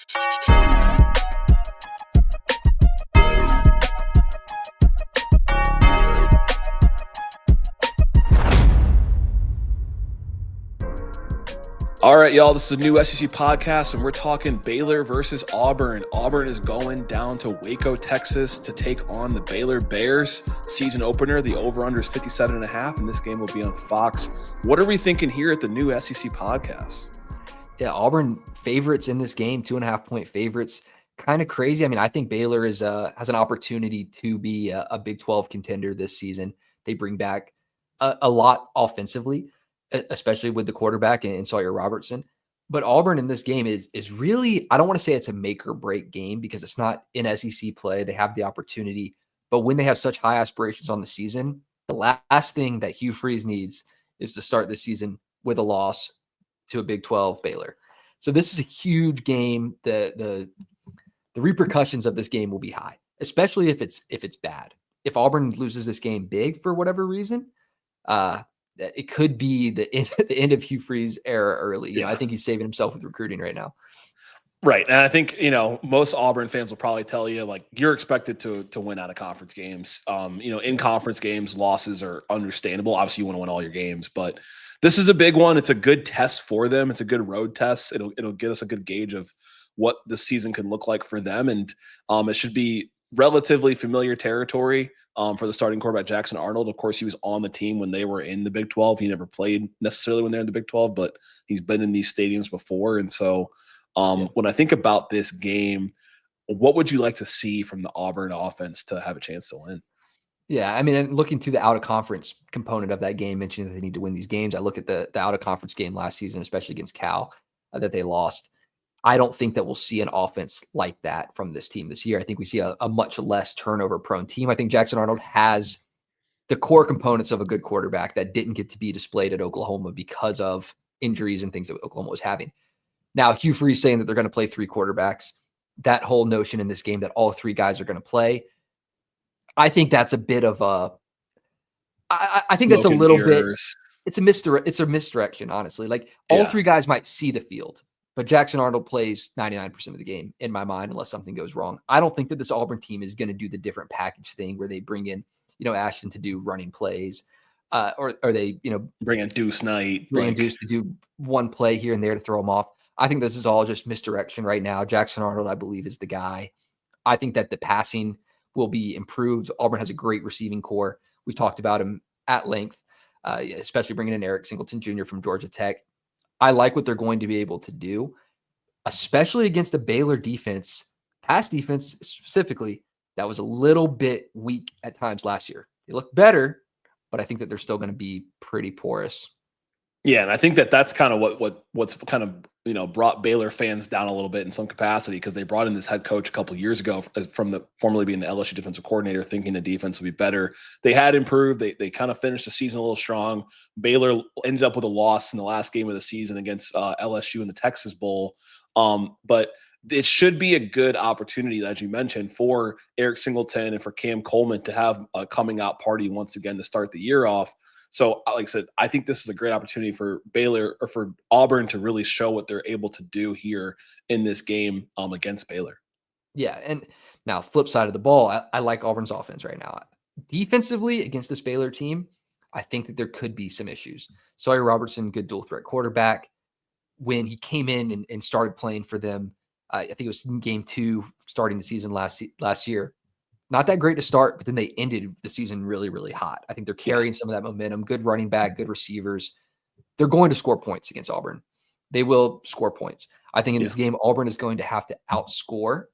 All right, y'all, this is a new SEC podcast, and we're talking Baylor versus Auburn. Auburn is going down to Waco, Texas to take on the Baylor Bears. Season opener, the over-under is 57.5, and this game will be on Fox. What are we thinking here at the new SEC podcast? Yeah, Auburn favorites in this game, 2.5-point favorites. Kind of crazy. I mean, I think Baylor has an opportunity to be a Big 12 contender this season. They bring back a lot offensively, especially with the quarterback and Sawyer Robertson. But Auburn in this game is really, I don't want to say it's a make or break game because it's not in SEC play. They have the opportunity. But when they have such high aspirations on the season, the last thing that Hugh Freeze needs is to start the season with a loss to a Big 12 Baylor. So this is a huge game. The repercussions of this game will be high, especially if it's bad. If Auburn loses this game big for whatever reason, it could be the end of Hugh Freeze era early. You know, I think he's saving himself with recruiting right now. Right. And I think, most Auburn fans will probably tell you, like, you're expected to win out of conference games. In conference games, losses are understandable. Obviously, you want to win all your games, but this is a big one. It's a good test for them. It's a good road test. It'll get us a good gauge of what the season can look like for them. And it should be relatively familiar territory for the starting quarterback, Jackson Arnold. Of course, he was on the team when they were in the Big 12. He never played necessarily when they're in the Big 12, but he's been in these stadiums before. And so when I think about this game, what would you like to see from the Auburn offense to have a chance to win? Yeah, I mean, and looking to the out-of-conference component of that game, mentioning that they need to win these games, I look at the out-of-conference game last season, especially against Cal, that they lost. I don't think that we'll see an offense like that from this team this year. I think we see a much less turnover-prone team. I think Jackson Arnold has the core components of a good quarterback that didn't get to be displayed at Oklahoma because of injuries and things that Oklahoma was having. Now, Hugh Freeze saying that they're going to play three quarterbacks, that whole notion in this game that all three guys are going to play, I think that's a bit of a – I think that's a little bit – it's a misdirection, honestly. Like, all three guys might see the field, but Jackson Arnold plays 99% of the game in my mind unless something goes wrong. I don't think that this Auburn team is going to do the different package thing where they bring in, Ashton to do running plays or they, bring in Deuce Knight. Bring in Deuce to do one play here and there to throw him off. I think this is all just misdirection right now. Jackson Arnold, I believe, is the guy. I think that the passing – will be improved. Auburn has a great receiving core. We talked about him at length, especially bringing in Eric Singleton Jr. from Georgia Tech. I like what they're going to be able to do, especially against a Baylor defense, pass defense specifically, that was a little bit weak at times last year. They look better, but I think that they're still going to be pretty porous. Yeah, and I think that's kind of what's kind of brought Baylor fans down a little bit in some capacity, because they brought in this head coach a couple of years ago from formerly being the LSU defensive coordinator, thinking the defense would be better. They had improved. They kind of finished the season a little strong. Baylor ended up with a loss in the last game of the season against LSU in the Texas Bowl. But it should be a good opportunity, as you mentioned, for Eric Singleton and for Cam Coleman to have a coming out party once again to start the year off. So, like I said, I think this is a great opportunity for Baylor or for Auburn to really show what they're able to do here in this game against Baylor. Yeah, and now flip side of the ball, I like Auburn's offense right now. Defensively against this Baylor team, I think that there could be some issues. Sawyer Robertson, good dual threat quarterback. When he came in and started playing for them, I think it was in game 2 starting the season last year. Not that great to start, but then they ended the season really, really hot. I think they're carrying some of that momentum. Good running back, good receivers. They're going to score points against Auburn. They will score points. I think in this game, Auburn is going to have to outscore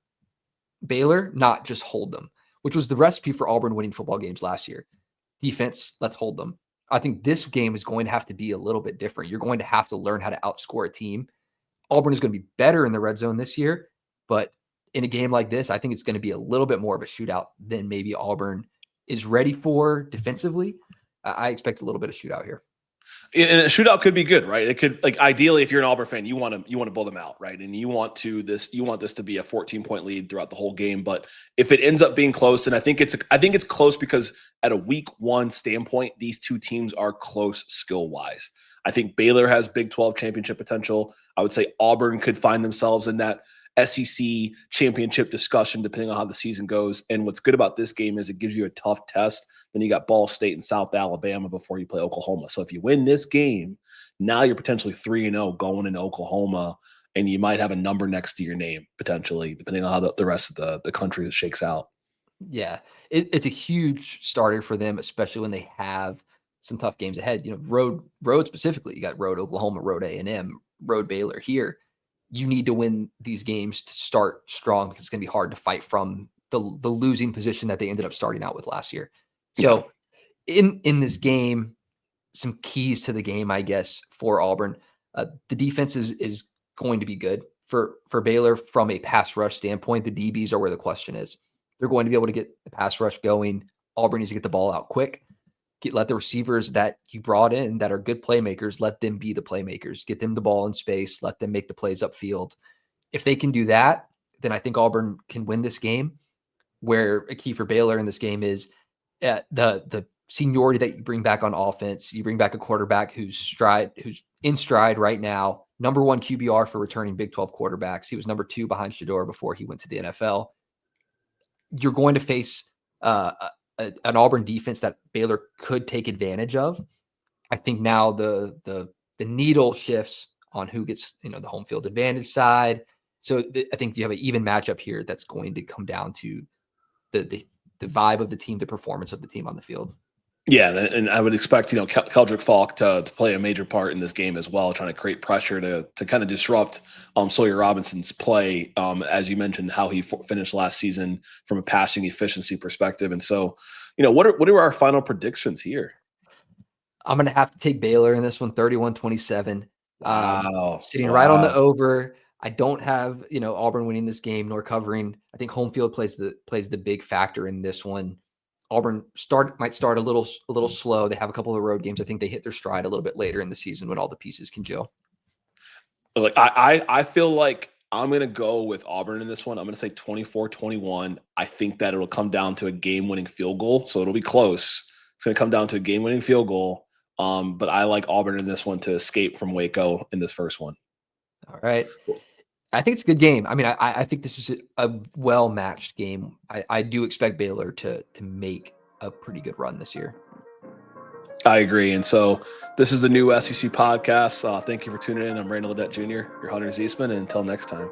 Baylor, not just hold them, which was the recipe for Auburn winning football games last year. Defense, let's hold them. I think this game is going to have to be a little bit different. You're going to have to learn how to outscore a team. Auburn is going to be better in the red zone this year, but in a game like this, I think it's going to be a little bit more of a shootout than maybe Auburn is ready for defensively. I expect a little bit of shootout here. And a shootout could be good, right? It could, like, ideally, if you're an Auburn fan, you want to blow them out, right? And you want this to be a 14-point lead throughout the whole game. But if it ends up being close, and I think it's close because at a week 1 standpoint, these two teams are close skill wise. I think Baylor has Big 12 championship potential. I would say Auburn could find themselves in that SEC championship discussion, depending on how the season goes. And what's good about this game is it gives you a tough test. Then you got Ball State and South Alabama before you play Oklahoma. So if you win this game, now you're potentially 3-0 going into Oklahoma, and you might have a number next to your name potentially, depending on how the rest of the country shakes out. Yeah, it's a huge starter for them, especially when they have some tough games ahead. Road specifically. You got road Oklahoma, road A&M, road Baylor here. You need to win these games to start strong because it's going to be hard to fight from the losing position that they ended up starting out with last year. So in this game, some keys to the game, I guess, for Auburn. The defense is going to be good for Baylor from a pass rush standpoint. The DBs are where the question is. They're going to be able to get the pass rush going. Auburn needs to get the ball out quick. Let the receivers that you brought in that are good playmakers, let them be the playmakers. Get them the ball in space. Let them make the plays upfield. If they can do that, then I think Auburn can win this game. Where a key for Baylor in this game is the seniority that you bring back on offense. You bring back a quarterback who's in stride right now. Number 1 QBR for returning Big 12 quarterbacks. He was number 2 behind Shedeur before he went to the NFL. You're going to face an Auburn defense that Baylor could take advantage of. I think now the needle shifts on who gets the home field advantage side. So I think you have an even matchup here that's going to come down to the vibe of the team, the performance of the team on the field. Yeah, and I would expect Keldrick Falk to play a major part in this game as well, trying to create pressure to kind of disrupt Sawyer Robinson's play, as you mentioned how he finished last season from a passing efficiency perspective. And so, what are our final predictions here? I'm going to have to take Baylor in this one, 31-27. Wow, sitting right on the over. I don't have Auburn winning this game nor covering. I think home field plays the big factor in this one. Auburn might start a little slow. They have a couple of road games. I think they hit their stride a little bit later in the season when all the pieces can gel. Like I feel like I'm going to go with Auburn in this one. I'm going to say 24-21. I think that it'll come down to a game-winning field goal, so it'll be close. It's going to come down to a game-winning field goal. But I like Auburn in this one to escape from Waco in this first one. All right. I think it's a good game. I mean, I think this is a well-matched game. I do expect Baylor to make a pretty good run this year. I agree. And so this is the new SEC podcast. Thank you for tuning in. I'm Randall Ledet Jr., your Hunter Ziesman, and until next time.